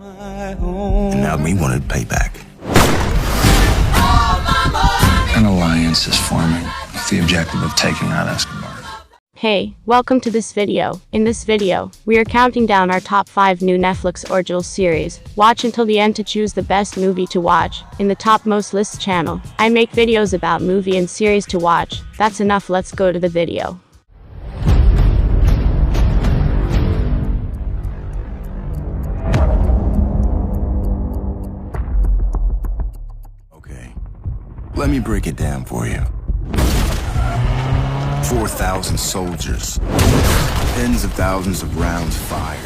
And now we wanted payback. An alliance is forming with the objective of taking out Escobar. Hey, welcome to this video. In this video, we are counting down our top 5 new Netflix original series. Watch until the end to choose the best movie to watch. In the top most lists channel, I make videos about movie and series to watch. That's enough, let's go to the video. Okay, let me break it down for you. 4,000 soldiers, tens of thousands of rounds fired.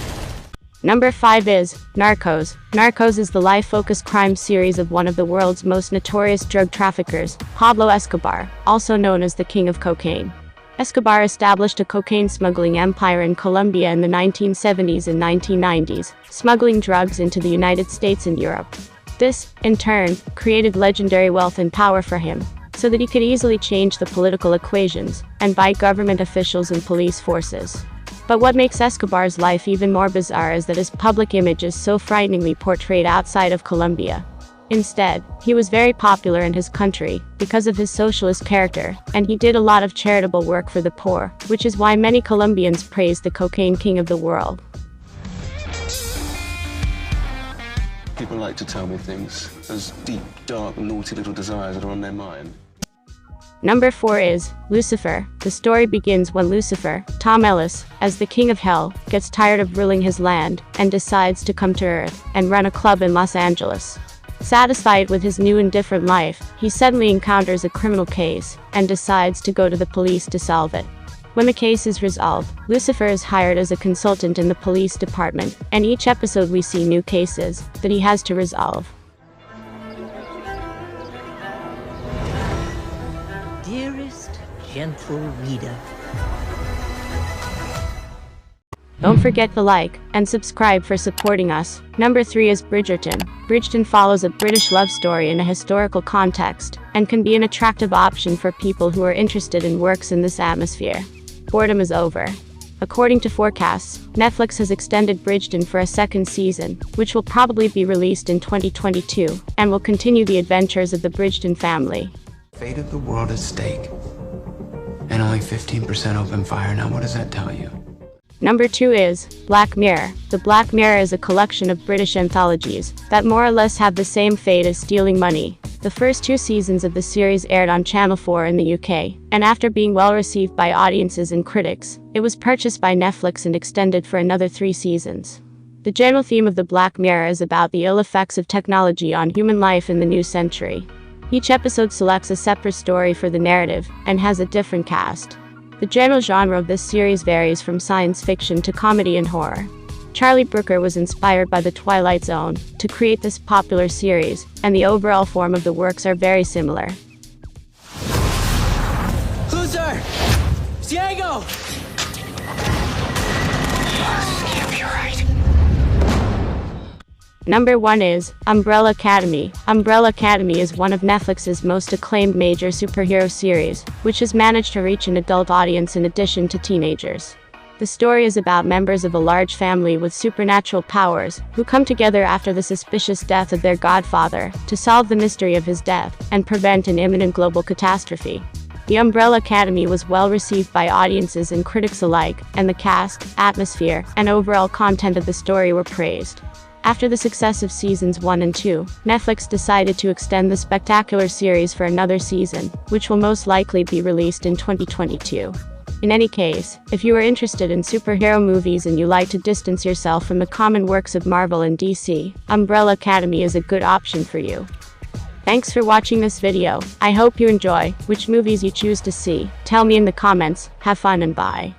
Number 5 is Narcos. Narcos is the life-focused crime series of one of the world's most notorious drug traffickers, Pablo Escobar, also known as the King of Cocaine. Escobar established a cocaine smuggling empire in Colombia in the 1970s and 1990s, smuggling drugs into the United States and Europe. This, in turn, created legendary wealth and power for him, so that he could easily change the political equations and buy government officials and police forces. But what makes Escobar's life even more bizarre is that his public image is so frighteningly portrayed outside of Colombia. Instead, he was very popular in his country because of his socialist character, and he did a lot of charitable work for the poor, which is why many Colombians praise the cocaine king of the world. People like to tell me things, those deep, dark, naughty little desires that are on their mind. Number 4 is Lucifer. The story begins when Lucifer, Tom Ellis, as the king of hell, gets tired of ruling his land and decides to come to Earth and run a club in Los Angeles. Satisfied with his new and different life, he suddenly encounters a criminal case and decides to go to the police to solve it. When the case is resolved, Lucifer is hired as a consultant in the police department, and each episode we see new cases that he has to resolve. Dearest, gentle reader. Don't forget to like and subscribe for supporting us. Number 3 is Bridgerton. Bridgerton follows a British love story in a historical context, and can be an attractive option for people who are interested in works in this atmosphere. Boredom is over. According to forecasts, Netflix has extended Bridgerton for a second season, which will probably be released in 2022, and will continue the adventures of the Bridgerton family. Fate of the world at stake. And only 15% open fire. Now what does that tell you? Number 2 is Black Mirror. The Black Mirror is a collection of British anthologies that more or less have the same fate as Stealing Money. The first 2 seasons of the series aired on Channel 4 in the UK, and after being well received by audiences and critics, it was purchased by Netflix and extended for another 3 seasons. The general theme of the Black Mirror is about the ill effects of technology on human life in the new century. Each episode selects a separate story for the narrative, and has a different cast. The general genre of this series varies from science fiction to comedy and horror. Charlie Brooker was inspired by The Twilight Zone to create this popular series, and the overall form of the works are very similar. Loser! Diego! Number 1 is Umbrella Academy. Umbrella Academy is one of Netflix's most acclaimed major superhero series, which has managed to reach an adult audience in addition to teenagers. The story is about members of a large family with supernatural powers, who come together after the suspicious death of their godfather, to solve the mystery of his death, and prevent an imminent global catastrophe. The Umbrella Academy was well received by audiences and critics alike, and the cast, atmosphere, and overall content of the story were praised. After the success of seasons 1 and 2, Netflix decided to extend the spectacular series for another season, which will most likely be released in 2022. In any case, if you are interested in superhero movies and you like to distance yourself from the common works of Marvel and DC, Umbrella Academy is a good option for you. Thanks for watching this video. I hope you enjoy which movies you choose to see. Tell me in the comments. Have fun and bye.